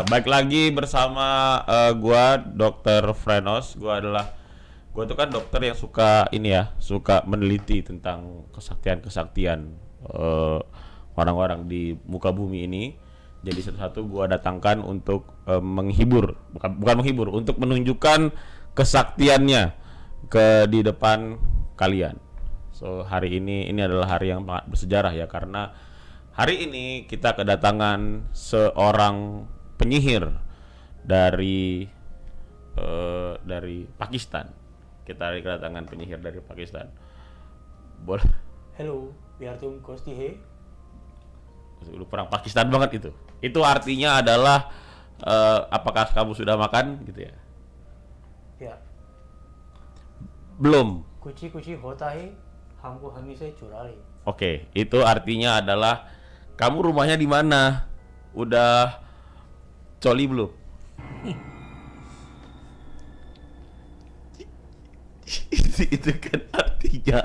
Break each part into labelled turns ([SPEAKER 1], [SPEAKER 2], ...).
[SPEAKER 1] baik lagi bersama gua Dr. Frenos. Gua tuh kan dokter yang suka suka meneliti tentang kesaktian-kesaktian orang-orang di muka bumi ini. Jadi satu-satu gua datangkan untuk menghibur, bukan menghibur, untuk menunjukkan kesaktiannya di depan kalian. So hari ini adalah hari yang sangat bersejarah ya, karena hari ini kita kedatangan seorang penyihir dari Pakistan. Kita kedatangan penyihir dari Pakistan. Boleh.
[SPEAKER 2] Hello, biar तुम कोस्ती है.
[SPEAKER 1] Udah perang Pakistan banget itu. Itu artinya adalah apakah kamu sudah makan gitu ya?
[SPEAKER 2] Ya,
[SPEAKER 1] Belum.
[SPEAKER 2] कुछ होता है, हमको हमी से चुरा रही.
[SPEAKER 1] Oke, itu artinya adalah kamu rumahnya di mana? Udah coli belum? itu kan artinya.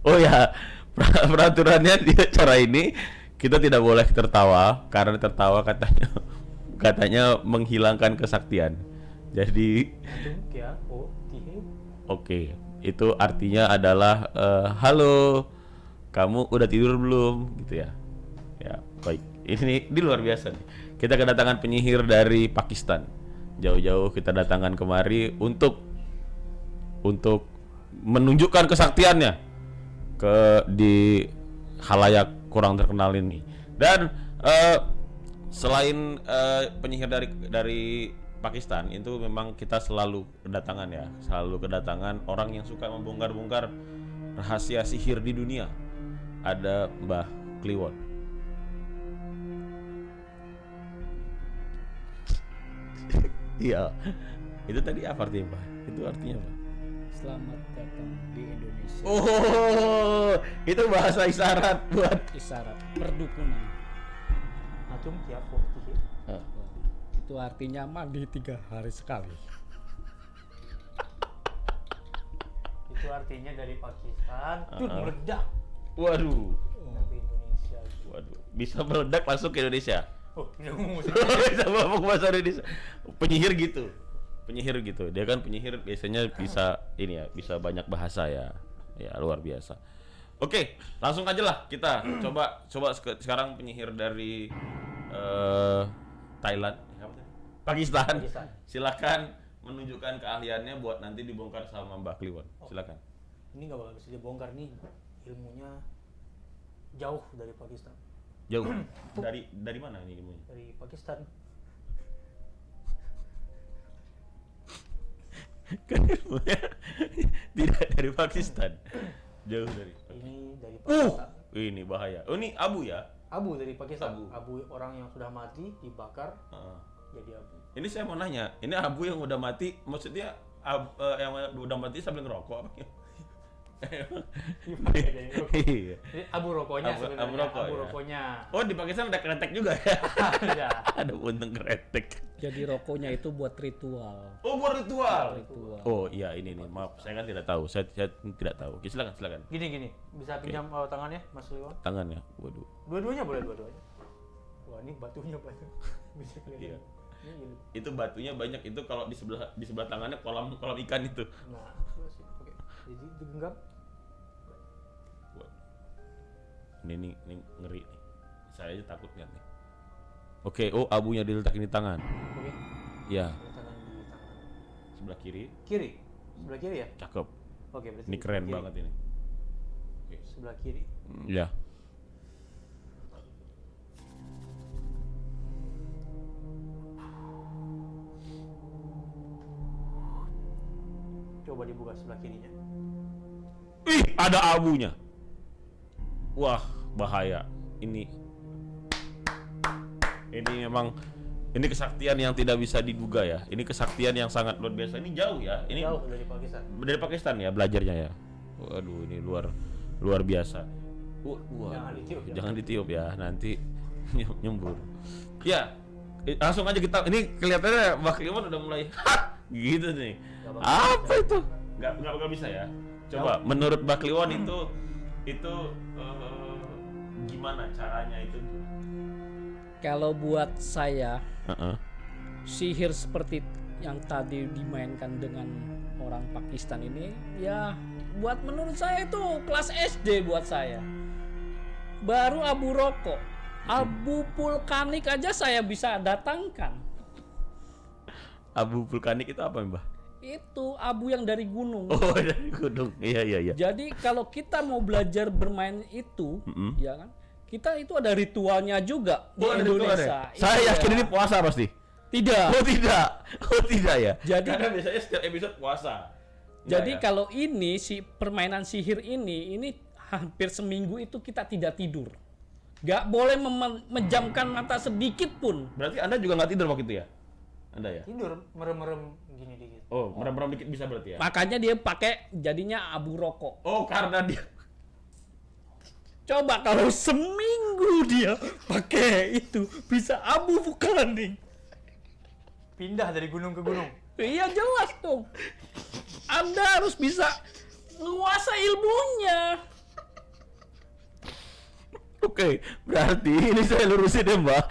[SPEAKER 1] Oh ya, peraturannya di acara ini kita tidak boleh tertawa karena tertawa katanya menghilangkan kesaktian. Jadi
[SPEAKER 2] तुम क्या होती है?
[SPEAKER 1] oke, itu artinya adalah halo, kamu udah tidur belum gitu ya. Ya, baik. Ini luar biasa nih. Kita kedatangan penyihir dari Pakistan. Jauh-jauh kita datangkan kemari untuk menunjukkan kesaktiannya di halayak kurang terkenal ini. Dan selain penyihir dari Pakistan, itu memang kita selalu kedatangan orang yang suka membongkar-bongkar rahasia sihir di dunia. Ada Mbah Kliwon. Iya. Itu tadi apa artinya, Pak? Itu artinya apa?
[SPEAKER 3] Selamat datang di Indonesia.
[SPEAKER 1] Oh, itu bahasa isyarat buat
[SPEAKER 3] Isyarat perdukunan.
[SPEAKER 2] तुम क्या होती है?
[SPEAKER 3] Itu artinya mandi 3 hari sekali.
[SPEAKER 2] Itu artinya dari Pakistan meledak
[SPEAKER 1] waduh.
[SPEAKER 2] ke Indonesia.
[SPEAKER 1] Waduh, bisa meledak masuk ke Indonesia.
[SPEAKER 2] Oh, tidak ngomong.
[SPEAKER 1] Bisa ngomong bahasa Indonesia. Penyihir gitu. Dia kan penyihir biasanya bisa banyak bahasa ya. Ya, luar biasa. Oke, langsung aja lah kita coba sekarang penyihir dari Thailand, Pakistan. Silakan menunjukkan keahliannya buat nanti dibongkar sama Mbak Kliwon. Silakan.
[SPEAKER 2] Ini nggak bakal bisa dibongkar nih, ilmunya jauh dari Pakistan.
[SPEAKER 1] Jauh. Dari mana ini ilmunya?
[SPEAKER 2] Dari Pakistan.
[SPEAKER 1] Kan ilmunya tidak dari Pakistan. Jauh dari.
[SPEAKER 2] Ini dari Pakistan.
[SPEAKER 1] Ini bahaya. Oh, ini abu ya?
[SPEAKER 2] Abu dari Pakistan.
[SPEAKER 1] Abu.
[SPEAKER 2] Abu orang yang sudah mati dibakar jadi abu.
[SPEAKER 1] Ini saya mau nanya, ini abu yang udah mati, maksudnya yang udah mati sambil ngerokok apa? Iya.
[SPEAKER 2] Jadi abu rokoknya sebenarnya.
[SPEAKER 1] Abu rokok,
[SPEAKER 2] abu
[SPEAKER 1] ya.
[SPEAKER 2] rokoknya.
[SPEAKER 1] Oh, di Pakistan ada kretek juga ya?
[SPEAKER 2] Ya.
[SPEAKER 1] Ada puntung kretek.
[SPEAKER 3] Jadi rokoknya itu buat ritual.
[SPEAKER 1] Oh, buat ritual.
[SPEAKER 3] Ritual.
[SPEAKER 1] Oh iya, ini nih, maaf, saya kan tidak tahu. Saya tidak tahu. Oke, silakan.
[SPEAKER 2] Gini, bisa pinjam tangannya, Mas Liwon?
[SPEAKER 1] Tangannya, waduh.
[SPEAKER 2] Dua-duanya boleh, dua-duanya. Wah, ini batunya banyak. Bisa kelihatan.
[SPEAKER 1] Iya. Itu batunya banyak, itu kalau di sebelah tangannya kolam ikan itu.
[SPEAKER 2] Nah, oke. Jadi digenggam.
[SPEAKER 1] Ini ngeri nih. Saya aja takut kan nih. Oke, oh abunya diletakin di tangan.
[SPEAKER 2] Oke.
[SPEAKER 1] Ya,
[SPEAKER 2] Tangan di tangan.
[SPEAKER 1] sebelah kiri.
[SPEAKER 2] Kiri. Sebelah kiri ya?
[SPEAKER 1] Cakep.
[SPEAKER 2] Oke, berarti
[SPEAKER 1] Ini keren
[SPEAKER 2] kiri.
[SPEAKER 1] banget ini. Oke.
[SPEAKER 2] Sebelah kiri.
[SPEAKER 1] Ya.
[SPEAKER 2] Coba dibuka sebelah kirinya.
[SPEAKER 1] Ih, ada abunya. Wah, bahaya. Ini memang kesaktian yang tidak bisa diduga ya. Ini kesaktian yang sangat luar biasa. Ini jauh ya. Ini
[SPEAKER 2] Jauh dari Pakistan.
[SPEAKER 1] dari Pakistan ya belajarnya ya. Waduh, ini luar biasa. Jangan ditiup ya, nanti nyembur. Ya, langsung aja kita. Ini kelihatannya Mbak Kliwon udah mulai gitu nih. Apa itu? Nggak bisa ya. Coba menurut Mbak Kliwon itu gimana caranya itu?
[SPEAKER 3] Kalau buat saya,
[SPEAKER 1] Heeh.
[SPEAKER 3] sihir seperti yang tadi dimainkan dengan orang Pakistan ini, ya buat menurut saya itu kelas SD buat saya. Baru abu rokok, abu vulkanik aja saya bisa datangkan.
[SPEAKER 1] Abu vulkanik itu apa, Mbah?
[SPEAKER 3] Itu abu yang dari gunung.
[SPEAKER 1] Oh, dari gunung. Iya, iya, iya.
[SPEAKER 3] Jadi kalau kita mau belajar bermain itu, ya kan, kita itu ada ritualnya juga di
[SPEAKER 1] Oh, ada
[SPEAKER 3] Indonesia.
[SPEAKER 1] ritualnya? Saya
[SPEAKER 3] Iya.
[SPEAKER 1] yakin ini puasa pasti.
[SPEAKER 3] Tidak.
[SPEAKER 1] Oh, tidak. Oh, tidak ya.
[SPEAKER 3] Jadi-
[SPEAKER 1] karena biasanya setiap episode puasa.
[SPEAKER 3] Jadi
[SPEAKER 1] Enggak ya?
[SPEAKER 3] kalau ini si permainan sihir ini hampir seminggu itu kita tidak tidur. Gak boleh memejamkan mata sedikit pun.
[SPEAKER 1] Berarti Anda juga nggak tidur waktu itu ya? Anda ya?
[SPEAKER 2] Tidur merem-merem gini dikit.
[SPEAKER 1] Oh, merem-merem dikit bisa berarti ya?
[SPEAKER 3] Makanya dia pakai jadinya abu rokok.
[SPEAKER 1] Oh, karena dia
[SPEAKER 3] Coba kalau seminggu dia pakai itu bisa abu vulkanik.
[SPEAKER 2] Pindah dari gunung ke gunung.
[SPEAKER 3] Iya jelas dong. Anda harus bisa menguasai ilmunya.
[SPEAKER 1] Oke, berarti ini saya lurusin ya, Mbak.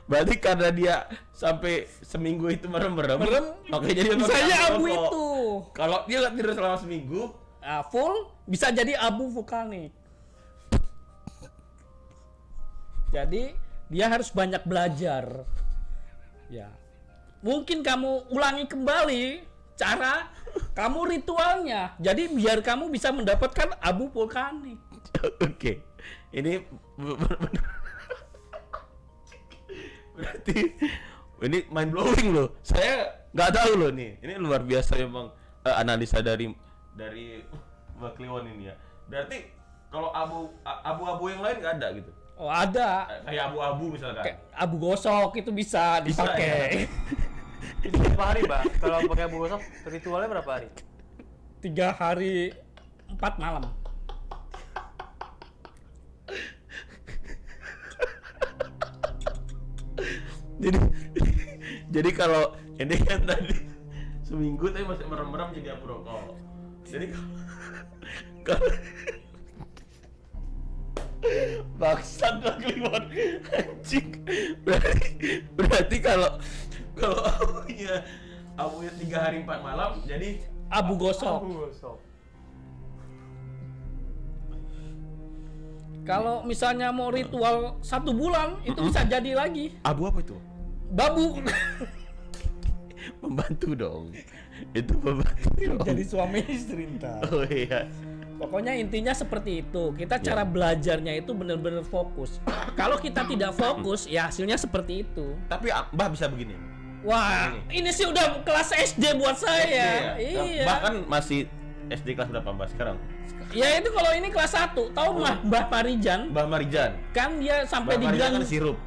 [SPEAKER 1] Berarti karena dia sampai seminggu itu merem-merem, makanya dia pakai
[SPEAKER 3] Misalnya abu
[SPEAKER 1] rokok.
[SPEAKER 3] itu
[SPEAKER 1] Kalau dia nggak tidur selama seminggu,
[SPEAKER 3] full bisa jadi abu vulkanik. Jadi dia harus banyak belajar. Ya. Mungkin kamu ulangi kembali cara kamu ritualnya. Jadi biar kamu bisa mendapatkan abu vulkanik.
[SPEAKER 1] oke. Ini berarti ini mind blowing loh. Saya nggak tahu loh nih. Ini luar biasa memang analisa dari Mbak Kliwon ini ya. Berarti kalau abu-abu yang lain nggak ada gitu.
[SPEAKER 3] Oh ada.
[SPEAKER 1] Kayak abu-abu misalkan.
[SPEAKER 3] Kayak abu gosok itu bisa
[SPEAKER 1] Bisa,
[SPEAKER 3] dipakai.
[SPEAKER 2] Itu berapa hari, Bang? Kalau pakai abu gosok, ritualnya berapa hari?
[SPEAKER 3] 3 hari 4 malam.
[SPEAKER 1] jadi jadi kalau ini kan tadi seminggu tapi masih merem-merem jadi abu rokok. Jadi kalau bangsat lah Kliwon anjing. Berarti kalau abunya 3 hari 4 malam jadi
[SPEAKER 3] Abu gosok.
[SPEAKER 2] Abu gosok.
[SPEAKER 3] Kalau misalnya mau ritual 1 bulan itu bisa jadi lagi.
[SPEAKER 1] abu apa itu?
[SPEAKER 3] Babu
[SPEAKER 1] Pembantu dong. Itu pembantu dong.
[SPEAKER 3] jadi suami istri ntar.
[SPEAKER 1] Oh iya.
[SPEAKER 3] Pokoknya intinya seperti itu. Kita cara belajarnya itu benar-benar fokus. Kalau kita tidak fokus, ya hasilnya seperti itu.
[SPEAKER 1] Tapi Mbah bisa begini.
[SPEAKER 3] Wah, ini sih udah kelas SD buat saya.
[SPEAKER 1] SD ya?
[SPEAKER 3] Iya.
[SPEAKER 1] Bahkan masih SD kelas berapa Mbah sekarang?
[SPEAKER 3] Ya itu kalau ini kelas 1. Tahu Mbah Parijan?
[SPEAKER 1] Mbah Marijan.
[SPEAKER 3] Kan dia sampai
[SPEAKER 1] Mbah Marijan
[SPEAKER 3] dibilang
[SPEAKER 1] kan sirup.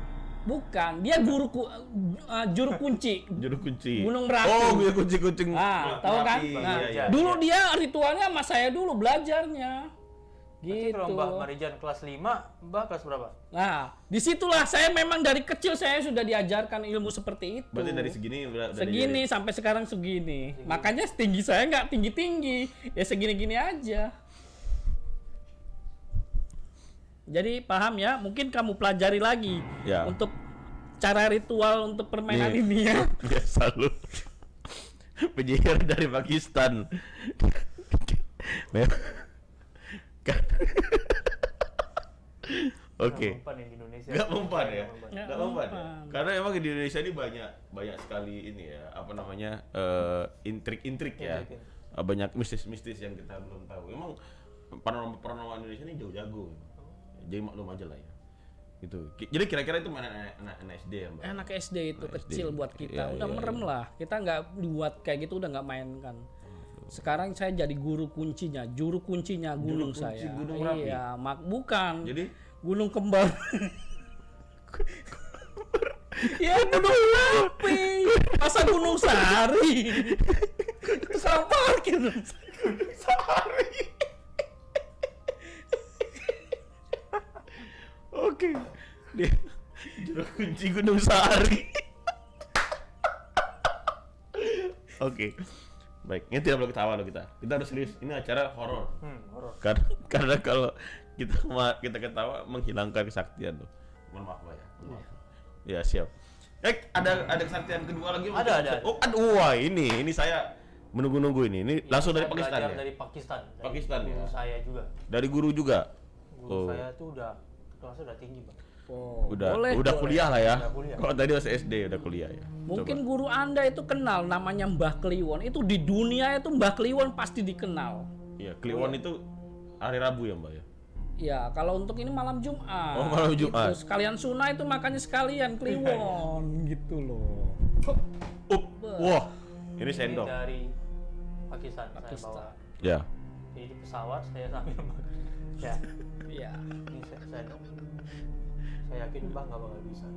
[SPEAKER 3] bukan, dia guru juru kunci.
[SPEAKER 1] Juru kunci.
[SPEAKER 3] Gunung Merapi.
[SPEAKER 1] Oh, juru kunci-kuncing.
[SPEAKER 3] Nah, tahu kan?
[SPEAKER 1] Merapi.
[SPEAKER 3] Nah,
[SPEAKER 1] Iya, iya.
[SPEAKER 3] dulu dia ritualnya sama saya dulu belajarnya.
[SPEAKER 2] Berarti kalau
[SPEAKER 3] Gitu.
[SPEAKER 2] Mbak Marijan kelas 5, Mbak kelas berapa?
[SPEAKER 3] Nah, disitulah saya memang dari kecil saya sudah diajarkan ilmu seperti itu.
[SPEAKER 1] Berarti dari segini
[SPEAKER 3] Segini sampai sekarang segini. Makanya tinggi saya nggak tinggi-tinggi. Ya segini-gini aja. Jadi paham ya? Mungkin kamu pelajari lagi
[SPEAKER 1] Ya.
[SPEAKER 3] untuk cara ritual untuk permainan
[SPEAKER 1] Nih.
[SPEAKER 3] ini ya.
[SPEAKER 1] Biasa lu. Penyihir dari Pakistan. Kan. Oke.
[SPEAKER 2] Nggak mempan yang di Indonesia.
[SPEAKER 1] Gak mempan ya?
[SPEAKER 2] Nggak mempan.
[SPEAKER 3] Nggak
[SPEAKER 1] Gak mempan ya?
[SPEAKER 3] mempan.
[SPEAKER 1] Karena emang di Indonesia ini banyak sekali ini ya, apa namanya, intrik-intrik ya.
[SPEAKER 2] Intrik,
[SPEAKER 1] Banyak mistis-mistis yang kita belum tahu. Emang paranormal Indonesia ini jauh jago. Jadi maklum aja lah ya. Gitu. Jadi kira-kira itu mana anak SD ya, Mbak?
[SPEAKER 3] Enak SD itu
[SPEAKER 1] Nah,
[SPEAKER 3] kecil
[SPEAKER 1] SD.
[SPEAKER 3] buat kita.
[SPEAKER 1] Iya,
[SPEAKER 3] Udah
[SPEAKER 1] iya,
[SPEAKER 3] merem
[SPEAKER 1] iya.
[SPEAKER 3] lah. Kita nggak buat kayak gitu udah nggak mainkan. Sekarang saya jadi guru kuncinya, juru kuncinya gunung
[SPEAKER 1] kunci
[SPEAKER 3] saya.
[SPEAKER 1] Gunung Merapi?
[SPEAKER 3] Iya, bukan.
[SPEAKER 1] Jadi
[SPEAKER 3] Gunung Kembar. Ya Gunung Merapi. Masa Gunung Sari. Sampah gitu.
[SPEAKER 1] Sehari. Oke. Dia juru kunci Gunung Sahari. Oke. Baik, ini tidak boleh ketawa loh kita. Kita harus serius. Ini acara horor.
[SPEAKER 2] Horor.
[SPEAKER 1] Karena kalau kita ketawa menghilangkan kesaktian loh. Mohon maaf Pak ya. Mohon maaf. Ya siap. Ada kesaktian kedua lagi?
[SPEAKER 2] Ada.
[SPEAKER 1] Oh, wah ini saya menunggu ini. Ini langsung dari
[SPEAKER 2] Saya
[SPEAKER 1] Pakistan
[SPEAKER 2] belajar
[SPEAKER 1] ya?
[SPEAKER 2] Dari Pakistan. Dari
[SPEAKER 1] Pakistan,
[SPEAKER 2] guru
[SPEAKER 1] ya.
[SPEAKER 2] saya juga.
[SPEAKER 1] Dari guru juga.
[SPEAKER 2] Guru saya tuh udah kelasnya udah tinggi, Bang.
[SPEAKER 3] Oh,
[SPEAKER 1] Udah
[SPEAKER 3] boleh.
[SPEAKER 1] kuliah lah ya.
[SPEAKER 2] Udah kuliah.
[SPEAKER 1] Kalau tadi masih SD udah kuliah ya.
[SPEAKER 3] Mungkin guru Anda itu kenal namanya Mbah Kliwon. Itu di dunia itu Mbah Kliwon pasti dikenal.
[SPEAKER 1] Iya, Kliwon itu hari Rabu ya, Mbak ya.
[SPEAKER 3] Ya, kalau untuk ini malam Jumat.
[SPEAKER 1] Oh, malam Jumat.
[SPEAKER 3] Gitu. Sekalian sunnah itu makanya sekalian Kliwon gitu loh.
[SPEAKER 1] Wah, ini
[SPEAKER 2] Ini
[SPEAKER 1] sendok.
[SPEAKER 2] dari Pakistan. Saya
[SPEAKER 3] Pakistan.
[SPEAKER 2] bawa.
[SPEAKER 1] Ya.
[SPEAKER 2] Jadi di pesawat saya sambil ya.
[SPEAKER 3] Iya.
[SPEAKER 2] Ini sendok. Saya yakin Bang nggak bakal bisa.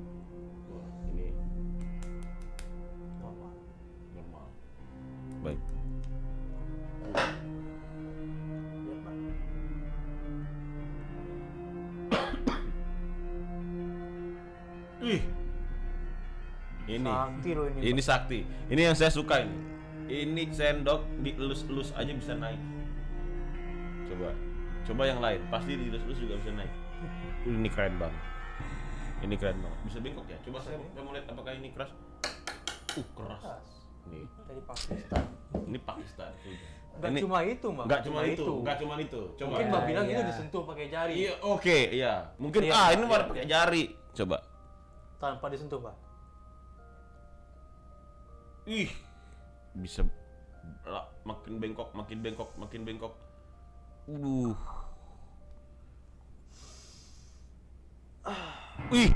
[SPEAKER 1] Wah, ini
[SPEAKER 2] Normal.
[SPEAKER 1] normal. Baik.
[SPEAKER 2] Ya, Pak.
[SPEAKER 1] Ih. Ini.
[SPEAKER 2] Sakti loh ini.
[SPEAKER 1] Ini sakti. Ini yang saya suka ini. Ini sendok dielus-elus aja bisa naik. Coba yang lain. Pasti dielus-elus juga bisa naik. Ini keren banget. Ini keren banget. Bisa bengkok ya? Coba saya mau lihat apakah ini keras. Keras.
[SPEAKER 2] Keras.
[SPEAKER 1] Nih.
[SPEAKER 2] Dari Pakistan.
[SPEAKER 1] Ini Pakistan.
[SPEAKER 2] Gak cuma itu, Bang.
[SPEAKER 1] Enggak cuma itu. Coba.
[SPEAKER 2] Mungkin Bang bilang
[SPEAKER 3] Iya.
[SPEAKER 2] itu disentuh pakai jari.
[SPEAKER 1] Iya, oke, iya. Mungkin
[SPEAKER 2] Iya,
[SPEAKER 1] ini
[SPEAKER 2] iya.
[SPEAKER 1] baru pakai jari. Coba.
[SPEAKER 2] Tanpa disentuh, Pak.
[SPEAKER 1] Ih. Bisa makin bengkok. Wih.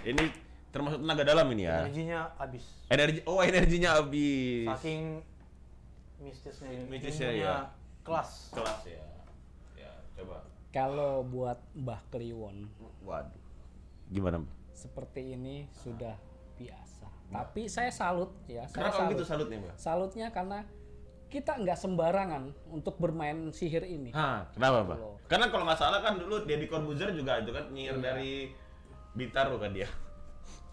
[SPEAKER 1] Ini termasuk tenaga dalam ini ya.
[SPEAKER 2] Energinya habis.
[SPEAKER 1] Energinya habis.
[SPEAKER 2] Saking mistisnya ini.
[SPEAKER 1] Mistisnya,
[SPEAKER 2] ilmunya
[SPEAKER 1] ya.
[SPEAKER 2] Kelas.
[SPEAKER 1] Kelas ya. Ya, coba.
[SPEAKER 3] Kalau buat Mbah Kliwon
[SPEAKER 1] Waduh. Gimana?
[SPEAKER 3] seperti ini sudah biasa. Tapi saya salut ya.
[SPEAKER 1] Kenapa begitu salutnya, Mbak?
[SPEAKER 3] Salutnya karena kita nggak sembarangan untuk bermain sihir ini.
[SPEAKER 1] Kenapa, Mbak?
[SPEAKER 3] Loh.
[SPEAKER 1] Karena kalau nggak salah kan dulu Deddy Corbuzier juga itu kan nyihir dari Bintaro kan dia.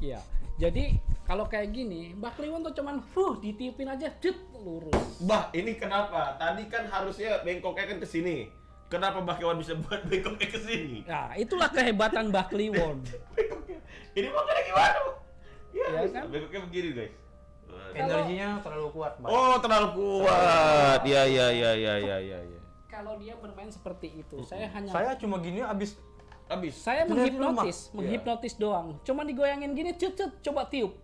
[SPEAKER 3] Iya. Jadi kalau kayak gini, Mbah Kliwon tuh cuman ditiupin aja, lurus.
[SPEAKER 1] Bah, ini kenapa? Tadi kan harusnya bengkoknya kan ke sini. Kenapa Mbah Kliwon bisa buat bengkoknya ke sini?
[SPEAKER 3] Nah, itulah kehebatan Mbah Kliwon.
[SPEAKER 1] Bengkoknya. Ini bengkoknya gimana?
[SPEAKER 3] Ya
[SPEAKER 1] bisa.
[SPEAKER 3] kan?
[SPEAKER 1] Bengkoknya begini, guys.
[SPEAKER 2] Energinya terlalu kuat, Bang.
[SPEAKER 1] Oh, terlalu kuat. Iya.
[SPEAKER 3] Kalau dia bermain seperti itu, saya hanya
[SPEAKER 2] Saya cuma gini habis
[SPEAKER 1] Habis.
[SPEAKER 3] saya
[SPEAKER 2] Bener,
[SPEAKER 3] menghipnotis doang. Cuman digoyangin gini, coba tiup.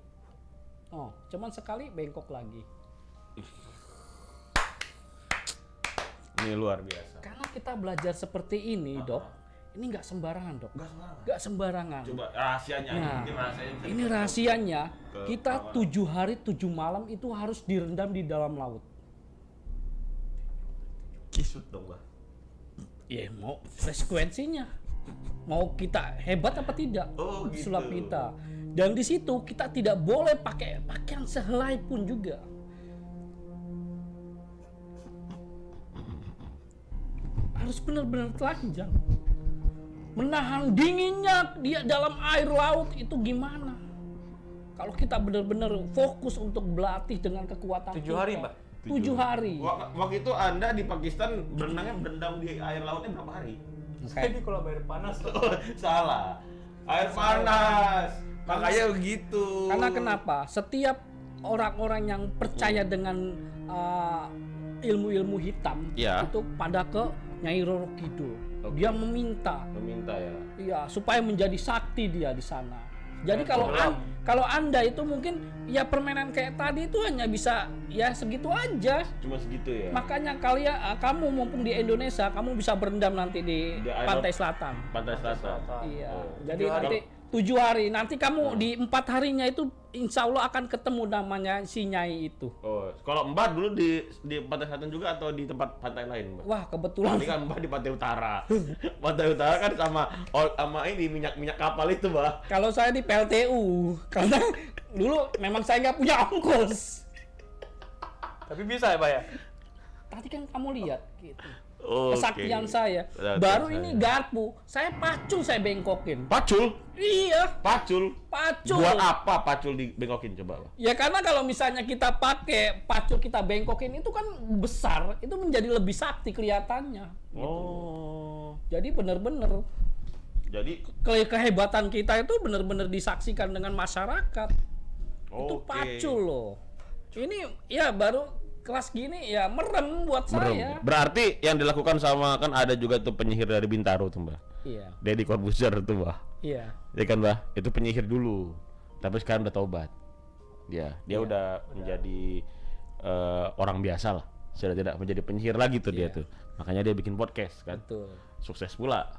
[SPEAKER 3] Oh, cuman sekali bengkok lagi.
[SPEAKER 1] Ini luar biasa.
[SPEAKER 3] Karena kita belajar seperti ini, Dok. Ini nggak sembarangan, Dok.
[SPEAKER 1] Enggak sembarangan.
[SPEAKER 3] Nggak sembarangan.
[SPEAKER 1] Coba rahasianya.
[SPEAKER 3] Nah,
[SPEAKER 1] Ini rahasianya. bisa
[SPEAKER 3] ini
[SPEAKER 1] kita-
[SPEAKER 3] rahasianya.
[SPEAKER 1] ke
[SPEAKER 3] Kita
[SPEAKER 1] kamar.
[SPEAKER 3] 7 hari 7 malam itu harus direndam di dalam laut.
[SPEAKER 1] Kisut dong, Mbah.
[SPEAKER 3] Ya mau frekuensinya. Mau kita hebat apa tidak?
[SPEAKER 1] Oh, gitu.
[SPEAKER 3] Sulap kita. Dan di situ kita tidak boleh pakai pakaian sehelai pun juga. Harus benar-benar telanjang. Menahan dinginnya dia dalam air laut itu gimana? Kalau kita benar-benar fokus untuk berlatih dengan kekuatan
[SPEAKER 2] 7
[SPEAKER 3] kita.
[SPEAKER 2] hari, Mbak?
[SPEAKER 3] 7 hari.
[SPEAKER 1] Waktu itu Anda di Pakistan berenangnya berendam di air lautnya berapa hari?
[SPEAKER 2] Saya ini kalau air panas
[SPEAKER 1] Salah. Air panas. Makanya begitu.
[SPEAKER 3] Karena kenapa? Setiap orang-orang yang percaya dengan ilmu-ilmu hitam
[SPEAKER 1] Ya.
[SPEAKER 3] itu pada ke Nyai Roro Kidul. Dia meminta,
[SPEAKER 1] Meminta ya.
[SPEAKER 3] iya, supaya menjadi sakti dia di sana. Jadi kalau
[SPEAKER 2] program.
[SPEAKER 3] kalau Anda itu mungkin ya permainan kayak tadi itu hanya bisa ya segitu aja.
[SPEAKER 1] Cuma segitu ya.
[SPEAKER 3] Makanya kamu mumpung di Indonesia, kamu bisa berendam nanti di
[SPEAKER 1] Di air
[SPEAKER 3] pantai
[SPEAKER 1] laut.
[SPEAKER 3] selatan.
[SPEAKER 1] Pantai Selatan.
[SPEAKER 3] Iya.
[SPEAKER 1] Oh.
[SPEAKER 3] Jadi
[SPEAKER 2] 7 hari.
[SPEAKER 3] nanti 7 hari. Nanti kamu di 4 harinya itu insya Allah akan ketemu namanya si Nyai itu.
[SPEAKER 1] Oh, kalau Mbak dulu di Pantai Selatan juga atau di tempat pantai lain, Mbak?
[SPEAKER 3] Wah kebetulan.
[SPEAKER 1] Ini kan Mbak di Pantai Utara. Pantai Utara kan sama ini minyak kapal itu, Mbak.
[SPEAKER 3] Kalau saya di PLTU, karena dulu memang saya nggak punya ongkos.
[SPEAKER 2] Tapi bisa ya, Pak ya?
[SPEAKER 3] Tadi kan kamu lihat gitu.
[SPEAKER 1] Oke.
[SPEAKER 3] Kesaktian saya.
[SPEAKER 1] Kesaktian
[SPEAKER 3] Baru
[SPEAKER 1] saya.
[SPEAKER 3] ini garpu, saya pacul saya bengkokin.
[SPEAKER 1] Pacul?
[SPEAKER 3] Iya,
[SPEAKER 1] Pacul?
[SPEAKER 3] pacul.
[SPEAKER 1] Buat apa pacul dibengkokin coba, Mbak?
[SPEAKER 3] Ya karena kalau misalnya kita pakai pacul kita bengkokin itu kan besar, itu menjadi lebih sakti kelihatannya.
[SPEAKER 1] Oh.
[SPEAKER 3] Jadi bener-bener
[SPEAKER 1] Jadi
[SPEAKER 3] Kehebatan kita itu benar-benar disaksikan dengan masyarakat. Itu
[SPEAKER 1] oke.
[SPEAKER 3] pacul loh. Ini ya baru kelas gini ya merem buat
[SPEAKER 1] Merem.
[SPEAKER 3] saya.
[SPEAKER 1] Berarti yang dilakukan sama kan ada juga tuh penyihir dari Bintaro tuh Mbah.
[SPEAKER 3] Iya,
[SPEAKER 1] Deddy Corbuzier tuh Mbah.
[SPEAKER 3] iya.
[SPEAKER 1] Ya kan Mbah, itu penyihir dulu. Tapi sekarang udah taubat. Dia udah menjadi orang biasa lah. Sudah tidak menjadi penyihir lagi tuh dia tuh. Makanya dia bikin podcast kan.
[SPEAKER 3] Betul.
[SPEAKER 1] Sukses pula.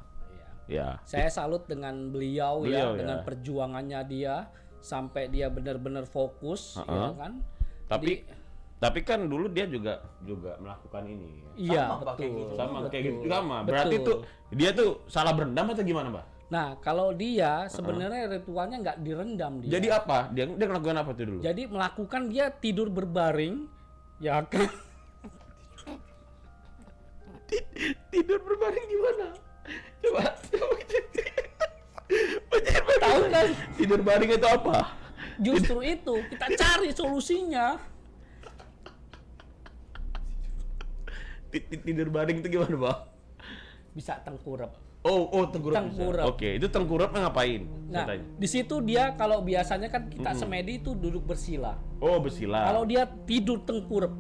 [SPEAKER 3] Iya.
[SPEAKER 1] Ya.
[SPEAKER 3] Saya salut dengan beliau
[SPEAKER 1] Beliau,
[SPEAKER 3] ya, dengan
[SPEAKER 1] ya.
[SPEAKER 3] perjuangannya dia sampai dia benar-benar fokus ya kan.
[SPEAKER 1] Tapi kan dulu dia juga melakukan ini.
[SPEAKER 3] Iya,
[SPEAKER 2] Sama, Pak, kayak
[SPEAKER 3] betul.
[SPEAKER 2] gitu.
[SPEAKER 1] Sama kayak gitu
[SPEAKER 3] Betul.
[SPEAKER 1] sama. Berarti
[SPEAKER 3] Betul.
[SPEAKER 1] tuh dia tuh salah berendam atau gimana, Mbak?
[SPEAKER 3] Nah, kalau dia sebenarnya ritualnya nggak direndam dia.
[SPEAKER 1] Jadi apa? Dia ngelakuin apa tuh dulu?
[SPEAKER 3] Jadi melakukan dia tidur berbaring, ya kan?
[SPEAKER 1] Tidur berbaring gimana? Coba.
[SPEAKER 3] Tahu kan?
[SPEAKER 1] Tidur baring itu apa?
[SPEAKER 3] Justru itu kita cari solusinya.
[SPEAKER 1] Tidur baring itu gimana, Bang?
[SPEAKER 3] Bisa tengkurap.
[SPEAKER 1] Oh, tengkurap.
[SPEAKER 3] Tengkurap.
[SPEAKER 1] Oke, itu tengkurapnya ngapain?
[SPEAKER 3] Nah,
[SPEAKER 1] Saya tanya.
[SPEAKER 3] di situ dia kalau biasanya kan kita semedi itu duduk bersila.
[SPEAKER 1] Oh, bersila.
[SPEAKER 3] Kalau dia tidur tengkurap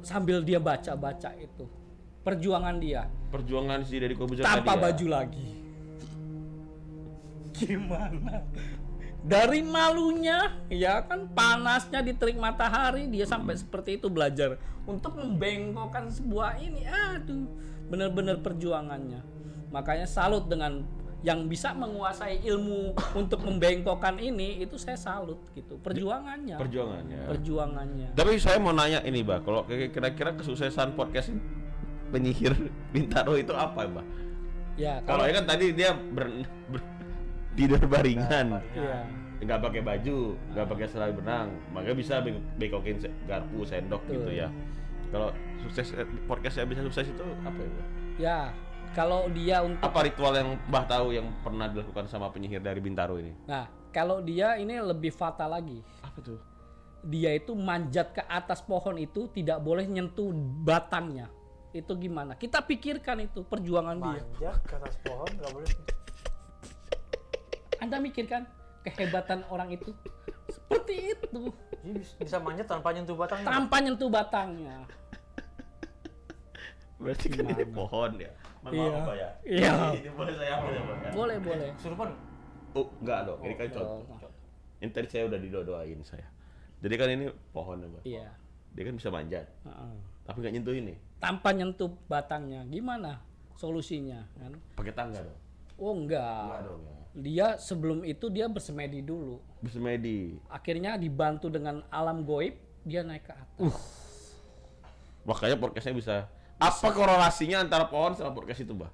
[SPEAKER 3] sambil dia baca-baca itu. Perjuangan dia
[SPEAKER 1] Perjuangan si Deddy Corbuzier
[SPEAKER 3] tanpa
[SPEAKER 1] tadi ya?
[SPEAKER 3] baju lagi. Gimana? Dari malunya, ya kan panasnya di terik matahari dia sampai seperti itu belajar untuk membengkokkan sebuah ini. Aduh, benar-benar perjuangannya. Makanya salut dengan yang bisa menguasai ilmu untuk membengkokkan ini, itu saya salut gitu. Perjuangannya. Perjuangannya.
[SPEAKER 1] Tapi saya mau nanya ini, Mbak. Kalau kira-kira kesuksesan podcast penyihir Bintaro itu apa, Mbak?
[SPEAKER 3] Ya,
[SPEAKER 1] Kalau ya kan tadi dia tidur baringan.
[SPEAKER 3] iya.
[SPEAKER 1] Nggak pakai baju, nggak pakai selai benang, makanya bisa bekokin garpu, sendok
[SPEAKER 3] Betul.
[SPEAKER 1] gitu ya. Kalau sukses podcast yang bisa sukses itu apa ya, Mbak?
[SPEAKER 3] Ya, kalau dia untuk
[SPEAKER 1] Apa ritual yang Mbah tahu yang pernah dilakukan sama penyihir dari Bintaro ini?
[SPEAKER 3] Nah, kalau dia ini lebih fatal lagi.
[SPEAKER 1] Apa tuh?
[SPEAKER 3] Dia itu manjat ke atas pohon itu tidak boleh nyentuh batangnya. Itu gimana? Kita pikirkan itu perjuangan dia.
[SPEAKER 2] Manjat ke atas pohon nggak boleh.
[SPEAKER 3] Anda mikirkan kehebatan orang itu? Seperti itu.
[SPEAKER 2] Jadi bisa manjat tanpa nyentuh batangnya.
[SPEAKER 3] Tanpa nyentuh batangnya.
[SPEAKER 1] Berarti kan ini pohon ya.
[SPEAKER 3] Iya.
[SPEAKER 1] Maaf, Pak ya.
[SPEAKER 3] Iya.
[SPEAKER 1] Ini boleh saya ambil ya, Pak ya?
[SPEAKER 3] Boleh, boleh.
[SPEAKER 2] Kesurupan.
[SPEAKER 1] Oh, enggak dong. Ini kan contoh. Ini tadi saya udah didoain saya. Jadi kan ini pohon ya, Pak.
[SPEAKER 3] Iya.
[SPEAKER 1] Dia kan bisa manjat,
[SPEAKER 3] Heeh.
[SPEAKER 1] tapi nggak nyentuh ini.
[SPEAKER 3] Tanpa nyentuh batangnya. Gimana solusinya kan?
[SPEAKER 1] Pakai tangga dong.
[SPEAKER 3] Oh enggak.
[SPEAKER 1] Enggak dong ya.
[SPEAKER 3] Dia sebelum itu dia bersemedi dulu.
[SPEAKER 1] Bersemedi.
[SPEAKER 3] Akhirnya dibantu dengan alam goib, dia naik ke atas.
[SPEAKER 1] Makanya podcastnya bisa. Apa korelasinya antara pohon sama podcast itu, Mbak?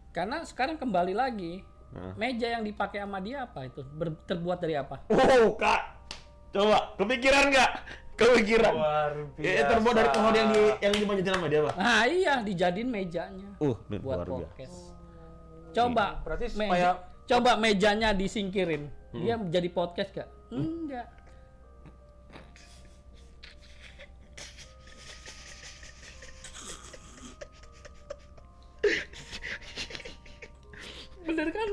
[SPEAKER 3] Karena sekarang kembali lagi,
[SPEAKER 1] Hah?
[SPEAKER 3] meja yang dipakai sama dia apa itu? Terbuat dari apa?
[SPEAKER 1] Oh, Kak. Coba, kepikiran nggak? Kepikiran.
[SPEAKER 2] Luar biasa.
[SPEAKER 1] Terbuat dari pohon yang dimanjatin sama dia, Pak.
[SPEAKER 3] Nah iya, dijadiin mejanya
[SPEAKER 1] Ini
[SPEAKER 3] buat
[SPEAKER 1] luar biasa.
[SPEAKER 3] podcast. Coba,
[SPEAKER 2] Berarti
[SPEAKER 3] meja,
[SPEAKER 2] supaya-
[SPEAKER 3] coba mejanya disingkirin, dia jadi podcast gak? Enggak. Bener kan?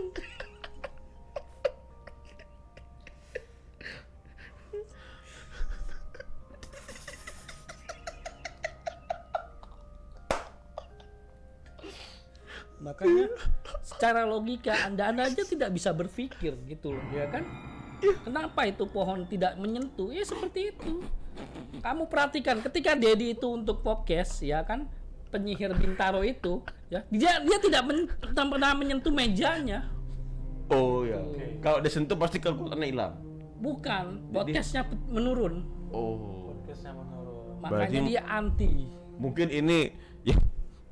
[SPEAKER 3] Makanya secara logika anda aja tidak bisa berpikir gitu loh, ya kan? Kenapa itu pohon tidak menyentuh? Ya seperti itu. Kamu perhatikan ketika Deddy itu untuk podcast, ya kan? Penyihir Bintaro itu, ya dia tidak pernah menyentuh mejanya.
[SPEAKER 1] Oh ya. Kalau disentuh pasti kalkulatornya hilang.
[SPEAKER 3] Bukan, podcastnya menurun.
[SPEAKER 1] Oh.
[SPEAKER 2] Podcastnya menurun.
[SPEAKER 3] Makanya
[SPEAKER 1] Berarti-
[SPEAKER 3] dia anti.
[SPEAKER 1] Mungkin ini ya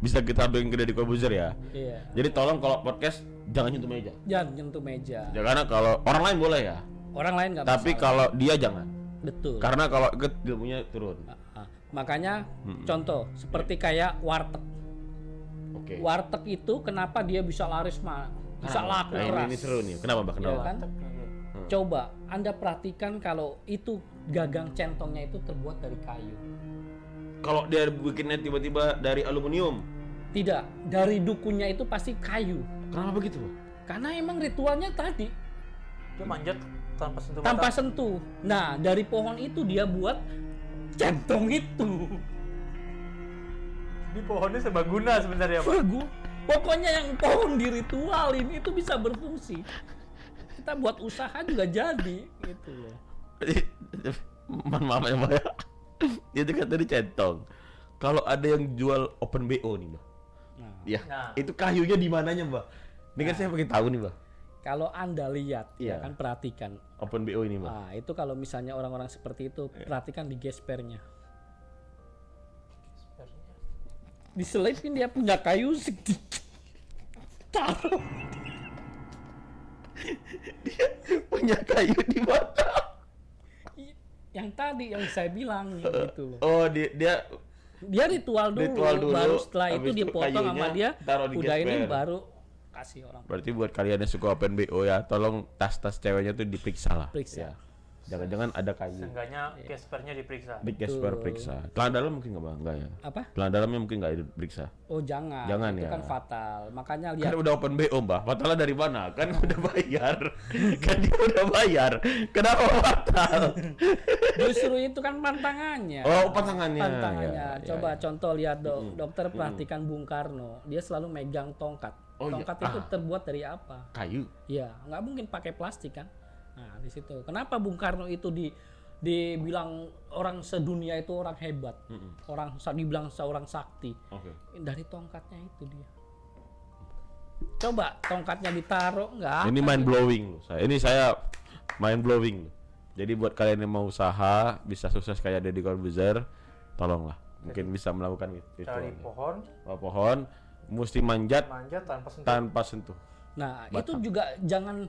[SPEAKER 1] bisa kita ambil ke Deddy Corbuzier ya.
[SPEAKER 3] Iya.
[SPEAKER 1] Jadi tolong kalau podcast jangan nyentuh meja.
[SPEAKER 3] Jangan nyentuh meja.
[SPEAKER 1] Ya karena kalau orang lain boleh ya.
[SPEAKER 3] Orang lain nggak
[SPEAKER 1] Tapi
[SPEAKER 3] masalah.
[SPEAKER 1] kalau dia jangan.
[SPEAKER 3] Betul.
[SPEAKER 1] Karena kalau ikut ilmunya turun.
[SPEAKER 3] Ah, makanya contoh seperti kayak warteg.
[SPEAKER 1] Oke.
[SPEAKER 3] Warteg itu kenapa dia bisa laris bisa laku
[SPEAKER 1] Nah,
[SPEAKER 3] keras.
[SPEAKER 1] ini seru nih. Kenapa, Mbak?
[SPEAKER 3] Ya
[SPEAKER 1] Kenapa?
[SPEAKER 3] kan? Coba Anda perhatikan kalau itu gagang centongnya itu terbuat dari kayu.
[SPEAKER 1] Kalau dia bikinnya tiba-tiba dari aluminium.
[SPEAKER 3] Tidak, dari dukunnya itu pasti kayu.
[SPEAKER 1] Kenapa begitu, Pak?
[SPEAKER 3] Karena emang ritualnya tadi
[SPEAKER 2] Dia manjat tanpa sentuh
[SPEAKER 3] tanpa
[SPEAKER 2] batang.
[SPEAKER 3] sentuh. Nah, dari pohon itu dia buat centong itu.
[SPEAKER 2] Di pohonnya serbaguna sebenarnya, Pak.
[SPEAKER 3] Pokoknya yang pohon di ritualin itu bisa berfungsi. Kita buat usaha juga jadi gitu loh.
[SPEAKER 1] Maaf ya Mbak ya. Itu kan tadi centong. Kalau ada yang jual open BO nih Mbak.
[SPEAKER 3] Nah,
[SPEAKER 1] Ya,
[SPEAKER 2] Nah.
[SPEAKER 1] itu kayunya di mananya Mbak? Ini kan saya pengen tahu nih Mbak.
[SPEAKER 3] kalau Anda lihat
[SPEAKER 1] Iya.
[SPEAKER 3] ya kan perhatikan.
[SPEAKER 1] Open BO ini Mbak.
[SPEAKER 3] Nah, itu kalau misalnya orang-orang seperti itu perhatikan di gespernya. Diselipin dia punya kayu sedikit. Taruh.
[SPEAKER 1] Punya kayu di mana?
[SPEAKER 3] Yang tadi yang saya bilang gitu loh.
[SPEAKER 1] Oh, dia
[SPEAKER 3] Dia ritual dulu, baru setelah itu
[SPEAKER 1] habis
[SPEAKER 3] dia
[SPEAKER 1] itu
[SPEAKER 3] potong sama
[SPEAKER 1] kayunya
[SPEAKER 3] dia.
[SPEAKER 1] taruh di
[SPEAKER 3] Udah ini
[SPEAKER 1] gesper.
[SPEAKER 3] baru kasih orang
[SPEAKER 1] Berarti buat kalian yang suka open BO ya, tolong tas-tas ceweknya tuh diperiksa lah.
[SPEAKER 3] Periksa.
[SPEAKER 1] Ya. Jangan-jangan ada kayu.
[SPEAKER 2] Seenggaknya gespernya diperiksa.
[SPEAKER 1] Di gesper periksa. Celana dalam mungkin nggak Bang? Enggak ya?
[SPEAKER 3] Apa?
[SPEAKER 1] Celana dalamnya mungkin nggak diperiksa.
[SPEAKER 3] Oh jangan.
[SPEAKER 1] Jangan
[SPEAKER 3] Itu
[SPEAKER 1] ya.
[SPEAKER 3] kan fatal. Makanya
[SPEAKER 1] Kan
[SPEAKER 3] lihat
[SPEAKER 1] udah open BO Mbak. Fatalnya dari mana? Kan udah bayar. Kan dia udah bayar. Kenapa fatal?
[SPEAKER 3] justru itu kan pantangannya.
[SPEAKER 1] Oh, pantangannya.
[SPEAKER 3] Pantangannya.
[SPEAKER 1] Ya,
[SPEAKER 3] Coba
[SPEAKER 1] ya.
[SPEAKER 3] contoh lihat dokter perhatikan Bung Karno. Dia selalu megang tongkat.
[SPEAKER 1] Oh, iya.
[SPEAKER 3] Tongkat itu terbuat dari apa?
[SPEAKER 1] Kayu.
[SPEAKER 3] Ya, nggak mungkin pakai plastik kan. Nah, di situ. Kenapa Bung Karno itu dibilang orang sedunia itu orang hebat. Orang dibilang seorang sakti.
[SPEAKER 1] Oke.
[SPEAKER 3] Dari tongkatnya itu dia. Coba tongkatnya ditaruh nggak?
[SPEAKER 1] Ini mind blowing loh. Ini saya mind blowing loh. Jadi buat kalian yang mau usaha bisa sukses kayak Deddy Corbuzier, tolonglah. Mungkin bisa melakukan itu.
[SPEAKER 2] Dari pohon,
[SPEAKER 1] Pohon mesti manjat
[SPEAKER 2] manjat tanpa sentuh.
[SPEAKER 1] tanpa sentuh.
[SPEAKER 3] Nah, itu juga jangan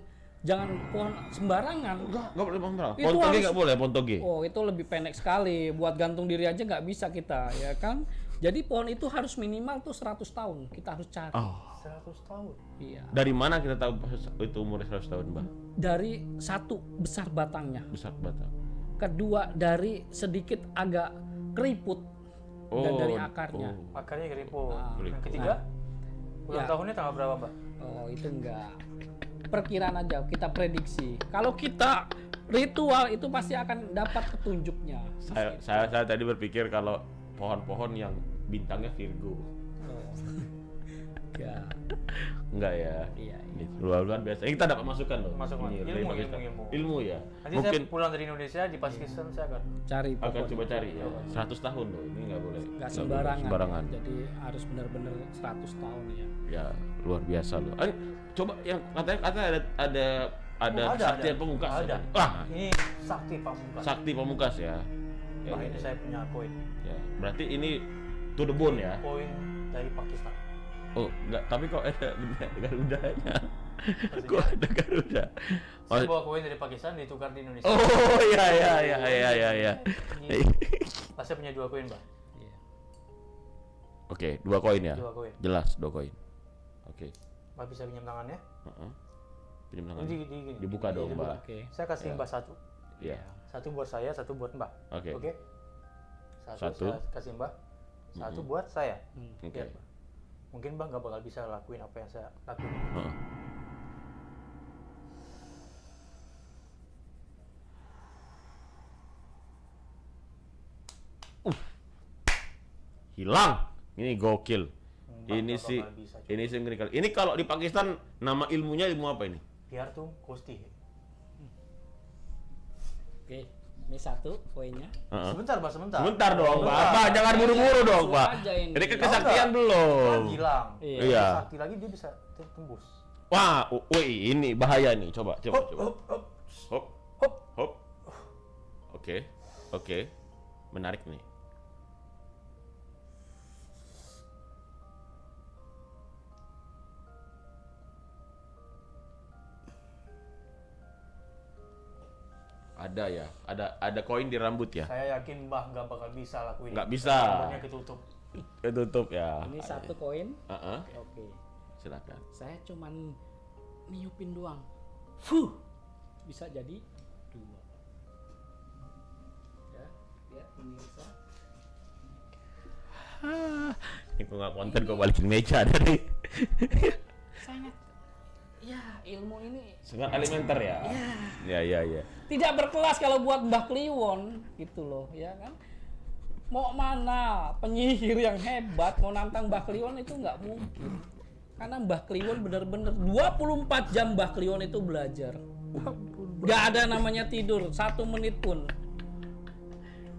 [SPEAKER 3] pohon sembarangan.
[SPEAKER 1] Enggak boleh pohon berapa?
[SPEAKER 3] Itu
[SPEAKER 1] Pohon toge
[SPEAKER 3] harus-
[SPEAKER 1] enggak boleh, pohon toge.
[SPEAKER 3] Oh, itu lebih pendek sekali. Buat gantung diri aja nggak bisa kita, ya kan? Jadi pohon itu harus minimal tuh 100 tahun. Kita harus cari.
[SPEAKER 1] Oh.
[SPEAKER 2] 100 tahun.
[SPEAKER 3] Iya.
[SPEAKER 1] Dari mana kita tahu itu umurnya 100 tahun, Mbak?
[SPEAKER 3] Dari satu besar batangnya.
[SPEAKER 1] Besar batang.
[SPEAKER 3] Kedua dari sedikit agak keriput dan dari akarnya.
[SPEAKER 1] oh.
[SPEAKER 2] Akarnya keriput.
[SPEAKER 3] Ah.
[SPEAKER 2] Yang ketiga, ulang
[SPEAKER 3] Ya.
[SPEAKER 2] tahunnya tanggal berapa, Pak?
[SPEAKER 3] Oh, itu enggak. Perkiraan aja, kita prediksi. Kalau kita ritual itu pasti akan dapat petunjuknya.
[SPEAKER 1] Saya tadi berpikir kalau pohon-pohon yang bintangnya Virgo.
[SPEAKER 3] Oh. Ya.
[SPEAKER 1] Enggak ya?
[SPEAKER 3] Iya, iya.
[SPEAKER 1] Luar biasa. Ini kita dapat masukan loh.
[SPEAKER 2] Masukan.
[SPEAKER 1] Ini,
[SPEAKER 2] Ilmu,
[SPEAKER 1] dari Pakistan.
[SPEAKER 2] ilmu.
[SPEAKER 1] Ilmu ya.
[SPEAKER 2] Nanti
[SPEAKER 1] Mungkin
[SPEAKER 2] saya pulang dari Indonesia di Pakistan saya akan
[SPEAKER 3] Cari
[SPEAKER 1] akan
[SPEAKER 3] pohon.
[SPEAKER 1] coba cari ya. 100 tahun loh. Ini nggak boleh.
[SPEAKER 3] Nggak
[SPEAKER 1] boleh
[SPEAKER 3] sembarangan.
[SPEAKER 1] sembarangan.
[SPEAKER 3] Ya. Jadi harus benar-benar 100 tahun ya.
[SPEAKER 1] Ya luar biasa loh. Coba yang katanya ada
[SPEAKER 2] Oh,
[SPEAKER 1] saktian pemungkas.
[SPEAKER 2] Ada.
[SPEAKER 1] katanya. Wah,
[SPEAKER 2] Ini sakti pamungkas.
[SPEAKER 1] sakti pemungkas ya. Ya,
[SPEAKER 2] Wah,
[SPEAKER 1] ya,
[SPEAKER 2] ini
[SPEAKER 1] ya.
[SPEAKER 2] saya punya koin.
[SPEAKER 1] Ya, berarti ini to the bone ya.
[SPEAKER 2] Koin dari Pakistan.
[SPEAKER 1] Oh, enggak, tapi kok ada Garudanya. Kok ada Garuda? Oh,
[SPEAKER 2] Saya bawa koin dari Pakistan ditukar di Indonesia.
[SPEAKER 1] oh iya iya iya iya iya iya.
[SPEAKER 2] Ini, saya punya 2 koin, Pak.
[SPEAKER 3] Iya.
[SPEAKER 1] Oke, 2 koin ya.
[SPEAKER 2] 2 koin.
[SPEAKER 1] Jelas 2 koin. Oke.
[SPEAKER 2] Mbak bisa pinjam tangannya?
[SPEAKER 1] Heeh. Pinjam tangan.
[SPEAKER 2] Ini
[SPEAKER 1] Dibuka dong,
[SPEAKER 2] dibuka.
[SPEAKER 1] Mbak.
[SPEAKER 3] Oke.
[SPEAKER 2] Saya kasih Mbak 1.
[SPEAKER 1] Iya.
[SPEAKER 2] 1 buat saya, 1 buat Mbak.
[SPEAKER 1] Oke.
[SPEAKER 2] Oke.
[SPEAKER 1] Satu.
[SPEAKER 2] Saya kasih Mbak. 1 buat saya.
[SPEAKER 1] Oke.
[SPEAKER 2] Lihat, Mbak. Mungkin Mbak nggak bakal bisa lakuin apa yang saya lakuin.
[SPEAKER 1] Heeh. Hilang. Ini gokil.
[SPEAKER 2] Mbak
[SPEAKER 1] Ini
[SPEAKER 2] nggak
[SPEAKER 1] sih
[SPEAKER 2] bakal bisa, coba.
[SPEAKER 1] ini sih ngeri. Ini kalau di Pakistan nama ilmunya ilmu apa ini?
[SPEAKER 2] Biar tuh kosti.
[SPEAKER 3] Oke. Ini 1 poinnya.
[SPEAKER 1] Heeh.
[SPEAKER 2] Sebentar, Pak, sebentar.
[SPEAKER 1] Sebentar dong, Pak.
[SPEAKER 2] Sebentar.
[SPEAKER 1] Apa? Jangan buru-buru dong,
[SPEAKER 3] Langsung
[SPEAKER 1] Pak.
[SPEAKER 3] aja ini.
[SPEAKER 1] Ini kan
[SPEAKER 3] Oh,
[SPEAKER 1] kesaktian
[SPEAKER 2] Kan
[SPEAKER 1] belum.
[SPEAKER 2] hilang.
[SPEAKER 3] Iya.
[SPEAKER 1] Iya.
[SPEAKER 2] Sakti lagi dia bisa tembus.
[SPEAKER 1] Wah, woi, ini bahaya nih. Coba, coba,
[SPEAKER 2] Hop,
[SPEAKER 1] coba.
[SPEAKER 2] hop, hop.
[SPEAKER 1] Hop,
[SPEAKER 2] Hop.
[SPEAKER 1] hop. Oke, oke. Menarik nih. Ada ya, ada koin di rambut ya.
[SPEAKER 2] Saya yakin Mbah nggak bakal bisa lakuin.
[SPEAKER 1] Nggak bisa.
[SPEAKER 2] Rambutnya ketutup.
[SPEAKER 1] Ketutup ya.
[SPEAKER 3] Ini 1 koin.
[SPEAKER 1] Heeh.
[SPEAKER 3] Oke.
[SPEAKER 1] Silakan.
[SPEAKER 3] Saya cuman niupin doang. Fuh. Bisa jadi 2. Ya, lihat pemirsa.
[SPEAKER 1] Ini kok nggak konten kok balikin meja dari.
[SPEAKER 3] Sangat ya ilmu ini
[SPEAKER 1] sangat elementer ya. Ya.
[SPEAKER 3] tidak berkelas kalau buat Mbah Kliwon gitu loh, ya kan? Mau mana penyihir yang hebat mau nantang Mbah Kliwon itu nggak mungkin. Karena Mbah Kliwon bener-bener 24 jam Mbah Kliwon itu belajar. Nggak ada namanya tidur 1 menit pun.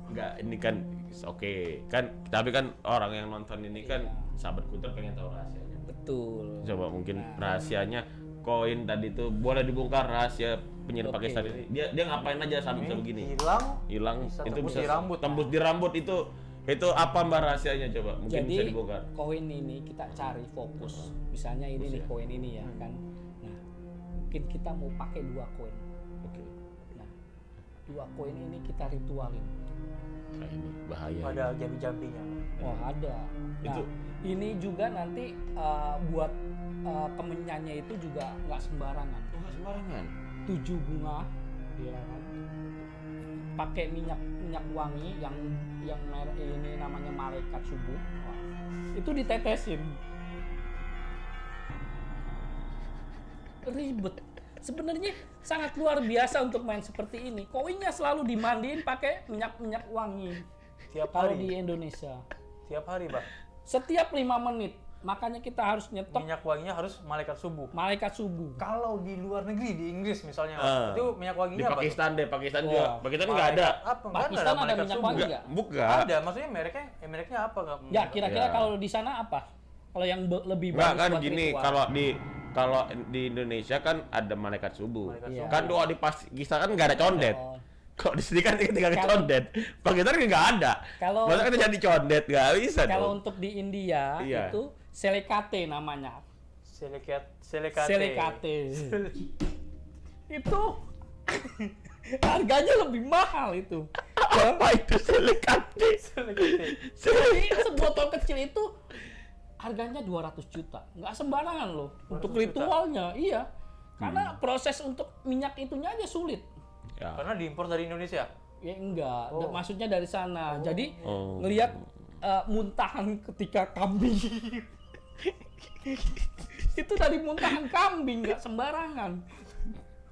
[SPEAKER 1] Enggak, ini kan oke. Kan tapi kan orang yang nonton ini kan sahabat kultur pengen tahu rahasianya.
[SPEAKER 3] Betul.
[SPEAKER 1] Coba mungkin rahasianya koin tadi tuh boleh dibongkar rahasia penyihir
[SPEAKER 3] Oke.
[SPEAKER 1] Pakistan ini. Dia ngapain aja sampai bisa begini?
[SPEAKER 2] hilang
[SPEAKER 1] Hilang
[SPEAKER 2] bisa
[SPEAKER 1] itu
[SPEAKER 2] tembus
[SPEAKER 1] bisa
[SPEAKER 2] di rambut.
[SPEAKER 1] tembus di rambut itu apa mbak rahasianya coba? Mungkin bisa
[SPEAKER 3] Jadi
[SPEAKER 1] dibongkar.
[SPEAKER 3] koin ini kita cari fokus. Misalnya ini nih koin ini ya kan. Nah, mungkin kita mau pakai 2 koin.
[SPEAKER 1] Oke.
[SPEAKER 3] Nah, 2 koin ini kita ritualin.
[SPEAKER 1] Nah, ini bahaya.
[SPEAKER 2] Ada jambi-jambinya.
[SPEAKER 3] Oh ada. Nah,
[SPEAKER 1] Itu.
[SPEAKER 3] ini juga nanti buat kemenyannya itu juga nggak sembarangan.
[SPEAKER 1] Enggak sembarangan.
[SPEAKER 3] 7 bunga, ya kan? Pakai minyak wangi yang ini namanya malaikat subuh. Wah, itu ditetesin. Ribet. Sebenarnya sangat luar biasa untuk main seperti ini. Koinnya selalu dimandiin pakai minyak wangi.
[SPEAKER 2] Tiap
[SPEAKER 3] Kalau
[SPEAKER 2] hari.
[SPEAKER 3] di Indonesia.
[SPEAKER 2] Tiap hari, Bang.
[SPEAKER 3] Setiap 5 menit. Makanya kita harus nyetok
[SPEAKER 2] Minyak wanginya harus malaikat subuh.
[SPEAKER 3] malaikat subuh.
[SPEAKER 2] Kalau di luar negeri, di Inggris misalnya, itu minyak
[SPEAKER 1] Di
[SPEAKER 2] wanginya apa?
[SPEAKER 1] Pakistan deh, Pakistan
[SPEAKER 3] Wah.
[SPEAKER 1] juga. Pakistan nggak ada.
[SPEAKER 2] Apa? Nggak
[SPEAKER 3] Pakistan ada
[SPEAKER 2] malaikat
[SPEAKER 3] minyak
[SPEAKER 2] subuh.
[SPEAKER 3] wangi
[SPEAKER 1] Enggak,
[SPEAKER 3] nggak?
[SPEAKER 1] bukan.
[SPEAKER 2] Ada, maksudnya mereknya apa?
[SPEAKER 3] Ya, kira-kira
[SPEAKER 1] Ya.
[SPEAKER 3] kalau di sana apa? Kalau yang lebih
[SPEAKER 1] Enggak
[SPEAKER 3] bagus
[SPEAKER 1] kan
[SPEAKER 3] buat
[SPEAKER 1] gini,
[SPEAKER 3] ritual.
[SPEAKER 1] kalau di Indonesia kan ada malaikat subuh.
[SPEAKER 2] Malaikat
[SPEAKER 3] Iya.
[SPEAKER 1] Kan doa di Pakistan kan nggak ada condet.
[SPEAKER 3] Oh.
[SPEAKER 1] Kok di sini kan tinggal
[SPEAKER 3] Kalau-
[SPEAKER 1] condet. Pakistan kan nggak ada.
[SPEAKER 3] Kalau-
[SPEAKER 1] Masa kita jadi condet nggak bisa
[SPEAKER 3] Kalau
[SPEAKER 1] dong.
[SPEAKER 3] untuk di India
[SPEAKER 1] Iya.
[SPEAKER 3] itu selekate namanya.
[SPEAKER 2] Selekate.
[SPEAKER 3] Selekate. Itu harganya lebih mahal itu.
[SPEAKER 1] Apa itu selekate?
[SPEAKER 2] Selekate.
[SPEAKER 3] Jadi sebotol kecil itu harganya 200 juta. Nggak sembarangan loh untuk
[SPEAKER 2] 200 juta.
[SPEAKER 3] ritualnya. Iya. Karena proses untuk minyak itunya aja sulit.
[SPEAKER 1] Ya.
[SPEAKER 2] Karena diimpor dari Indonesia.
[SPEAKER 3] Ya enggak,
[SPEAKER 2] Oh.
[SPEAKER 3] maksudnya dari sana. Jadi
[SPEAKER 1] Oh.
[SPEAKER 3] ngelihat muntahan ketika kambing. Itu dari muntahan kambing, nggak sembarangan.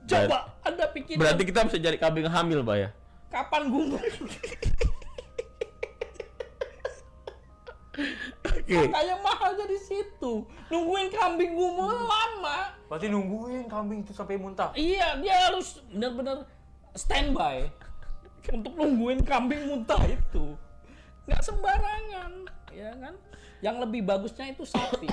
[SPEAKER 3] Coba Anda pikir
[SPEAKER 1] Berarti kita bisa jadi kambing hamil, Mbak ya?
[SPEAKER 3] kapan gugur?
[SPEAKER 1] Oke.
[SPEAKER 3] Makanya mahalnya di situ. Nungguin kambing gugur lama.
[SPEAKER 2] Berarti nungguin kambing itu sampai muntah.
[SPEAKER 3] Iya, dia harus benar-benar standby untuk nungguin kambing muntah itu. Nggak sembarangan, ya kan? Yang lebih bagusnya itu sapi.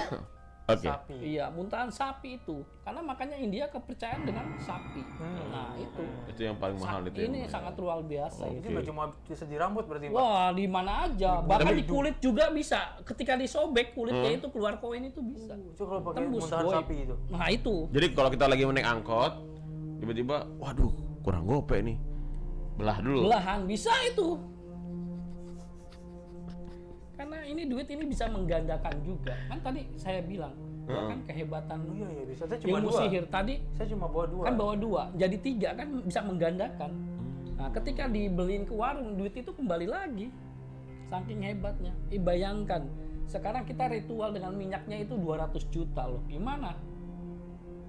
[SPEAKER 1] Oke.
[SPEAKER 2] Sapi.
[SPEAKER 3] Iya, muntahan sapi itu. Karena makanya India kepercayaan dengan sapi. Nah, itu.
[SPEAKER 1] Itu yang paling mahal itu.
[SPEAKER 3] Ini
[SPEAKER 1] yang-
[SPEAKER 3] sangat luar biasa
[SPEAKER 2] Ini
[SPEAKER 3] itu.
[SPEAKER 2] nggak cuma bisa di rambut berarti, Pak.
[SPEAKER 3] Wah, di mana aja. Bahkan di kulit juga bisa. Ketika disobek kulitnya itu keluar koin itu bisa.
[SPEAKER 2] Itu kalau pakai
[SPEAKER 3] Tembus,
[SPEAKER 2] muntahan
[SPEAKER 3] boy.
[SPEAKER 2] sapi itu.
[SPEAKER 3] Nah, itu.
[SPEAKER 1] Jadi kalau kita lagi naik angkot, tiba-tiba, waduh, kurang gope nih. Belah dulu.
[SPEAKER 3] Belahan bisa itu. Karena ini duit ini bisa menggandakan juga. Kan tadi saya bilang, ya kan kehebatan
[SPEAKER 2] Oh iya, iya bisa. Saya cuma
[SPEAKER 3] ilmu
[SPEAKER 2] 2.
[SPEAKER 3] sihir tadi
[SPEAKER 2] Saya cuma bawa 2.
[SPEAKER 3] kan bawa 2, jadi 3 kan bisa menggandakan. Nah, ketika dibeliin ke warung, duit itu kembali lagi. Saking hebatnya. Bayangkan, sekarang kita ritual dengan minyaknya itu 200 juta loh. Gimana?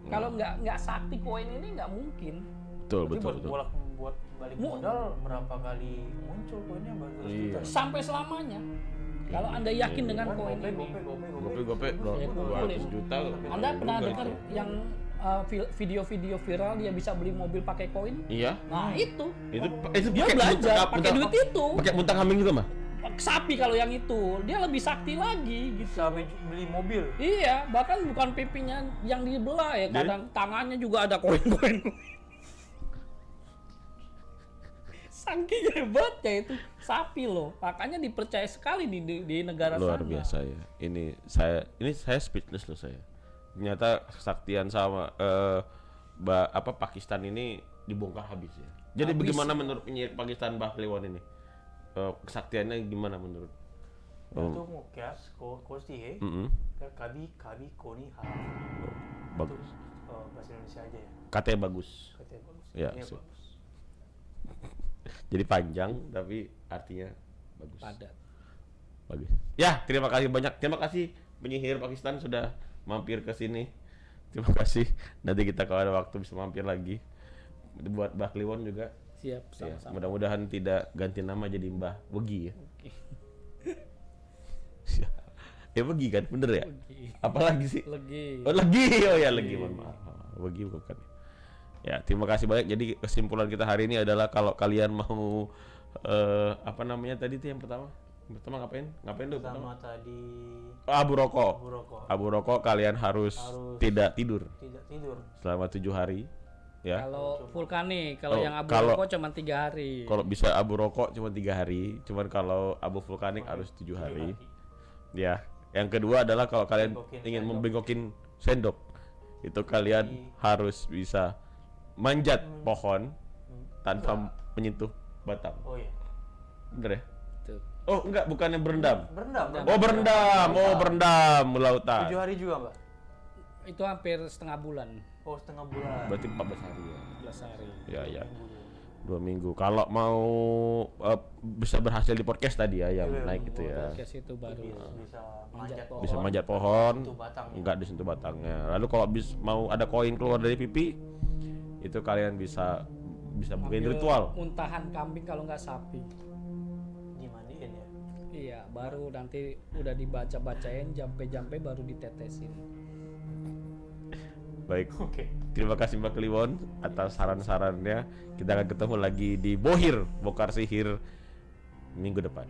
[SPEAKER 3] Kalau nggak sakti koin ini nggak mungkin.
[SPEAKER 1] Betul,
[SPEAKER 2] Berarti
[SPEAKER 1] betul, betul.
[SPEAKER 2] buat balik modal berapa kali muncul koinnya baru 200
[SPEAKER 1] Iya.
[SPEAKER 2] juta.
[SPEAKER 3] Sampai selamanya. Kalau Anda yakin dengan koin ini.
[SPEAKER 1] Gope-gope,
[SPEAKER 3] Ya,
[SPEAKER 1] 200 juta.
[SPEAKER 3] Anda pernah
[SPEAKER 1] juga
[SPEAKER 3] dengar
[SPEAKER 1] itu.
[SPEAKER 3] yang video-video viral dia bisa beli mobil pakai koin?
[SPEAKER 1] Iya.
[SPEAKER 3] Nah, itu.
[SPEAKER 1] Itu
[SPEAKER 3] Dia
[SPEAKER 1] pakai
[SPEAKER 3] belajar
[SPEAKER 1] muntah-
[SPEAKER 3] pakai
[SPEAKER 1] muntah-
[SPEAKER 3] duit itu.
[SPEAKER 1] Pakai muntah kambing juga, Mah?
[SPEAKER 3] Sapi kalau yang itu, dia lebih sakti lagi gitu.
[SPEAKER 2] Sampai beli mobil.
[SPEAKER 3] Iya, bahkan bukan pipinya yang dibelah ya, kadang tangannya juga ada koin-koin. Saking hebatnya itu sapi loh, makanya dipercaya sekali di negara
[SPEAKER 1] Luar
[SPEAKER 3] sana.
[SPEAKER 1] biasa ya. Ini saya speechless loh saya. Ternyata kesaktian sama Pakistan ini dibongkar habis ya. Jadi
[SPEAKER 3] Habis.
[SPEAKER 1] bagaimana menurut penyihir Pakistan Mbah Kliwon ini? Kesaktiannya gimana menurut?
[SPEAKER 2] Itu mukias kosti
[SPEAKER 1] Mm-mm.
[SPEAKER 2] kabi koni ha.
[SPEAKER 1] Bagus.
[SPEAKER 2] Bahasa Indonesia aja ya.
[SPEAKER 1] Katanya bagus.
[SPEAKER 2] Katanya bagus.
[SPEAKER 1] Ya,
[SPEAKER 2] Iya,
[SPEAKER 1] sip.
[SPEAKER 2] bagus.
[SPEAKER 1] Jadi panjang tapi artinya bagus.
[SPEAKER 3] Padat.
[SPEAKER 1] Bagus. Ya, terima kasih banyak. Terima kasih penyihir Pakistan sudah mampir ke sini. Terima kasih. Nanti kita kalau ada waktu bisa mampir lagi. Buat Mbah Kliwon juga.
[SPEAKER 3] Siap,
[SPEAKER 1] Ya,
[SPEAKER 3] sama-sama.
[SPEAKER 1] mudah-mudahan tidak ganti nama jadi Mbah Wegi ya.
[SPEAKER 3] Oke.
[SPEAKER 1] Ya Wegi kan, bener ya?
[SPEAKER 3] Legi.
[SPEAKER 1] Apalagi sih?
[SPEAKER 3] Legi.
[SPEAKER 1] Oh Legi, oh ya Legi, mohon maaf. Wegi bukan. Ya terima kasih banyak. Jadi kesimpulan kita hari ini adalah kalau kalian mau apa namanya tadi tuh yang pertama? Pertama ngapain? Ngapain dulu pertama?
[SPEAKER 2] Pertama tadi
[SPEAKER 1] Abu rokok.
[SPEAKER 2] abu rokok.
[SPEAKER 1] Abu rokok kalian harus tidak tidur
[SPEAKER 2] Tidak tidur.
[SPEAKER 1] selama 7 hari. Ya.
[SPEAKER 3] Kalau vulkanik, kalau
[SPEAKER 1] Oh,
[SPEAKER 3] yang abu
[SPEAKER 1] kalau-
[SPEAKER 3] rokok cuma 3 hari.
[SPEAKER 1] Kalau bisa abu rokok cuma 3 hari, cuman kalau abu vulkanik harus 7 hari. Ya. Yang kedua adalah kalau kalian
[SPEAKER 2] Bengkokin
[SPEAKER 1] ingin
[SPEAKER 2] sendok.
[SPEAKER 1] membengkokin sendok, itu kalian harus bisa manjat pohon tanpa menyentuh batang.
[SPEAKER 2] Oh iya.
[SPEAKER 1] Bener ya?
[SPEAKER 3] Tuh.
[SPEAKER 1] Oh enggak, bukannya berendam.
[SPEAKER 2] Berendam.
[SPEAKER 1] Oh berendam, oh berendam lautan.
[SPEAKER 2] 7 hari juga, Mbak.
[SPEAKER 3] Itu hampir setengah bulan,
[SPEAKER 2] Oh, setengah bulan.
[SPEAKER 1] Berarti 14 hari ya.
[SPEAKER 3] 11 hari.
[SPEAKER 1] Ya ya. 2 minggu. Kalau mau bisa berhasil di podcast tadi ya yang
[SPEAKER 2] Iya,
[SPEAKER 1] naik itu ya.
[SPEAKER 3] Podcast itu baru
[SPEAKER 2] Bisa manjat pohon.
[SPEAKER 1] Bisa manjat pohon,
[SPEAKER 2] Itu batangnya.
[SPEAKER 1] enggak disentuh batangnya. Lalu kalau mau ada koin keluar dari pipi, itu kalian bisa bikin
[SPEAKER 3] ambil
[SPEAKER 1] ritual.
[SPEAKER 3] muntahan kambing kalau nggak sapi.
[SPEAKER 2] Dimandiin ya.
[SPEAKER 3] Iya, baru nanti udah dibaca-bacain jampe-jampe baru ditetesin.
[SPEAKER 1] Baik.
[SPEAKER 2] Oke.
[SPEAKER 1] Terima kasih Mbak Kliwon atas saran-sarannya. Kita akan ketemu lagi di Bohir, Bongkar Sihir minggu depan.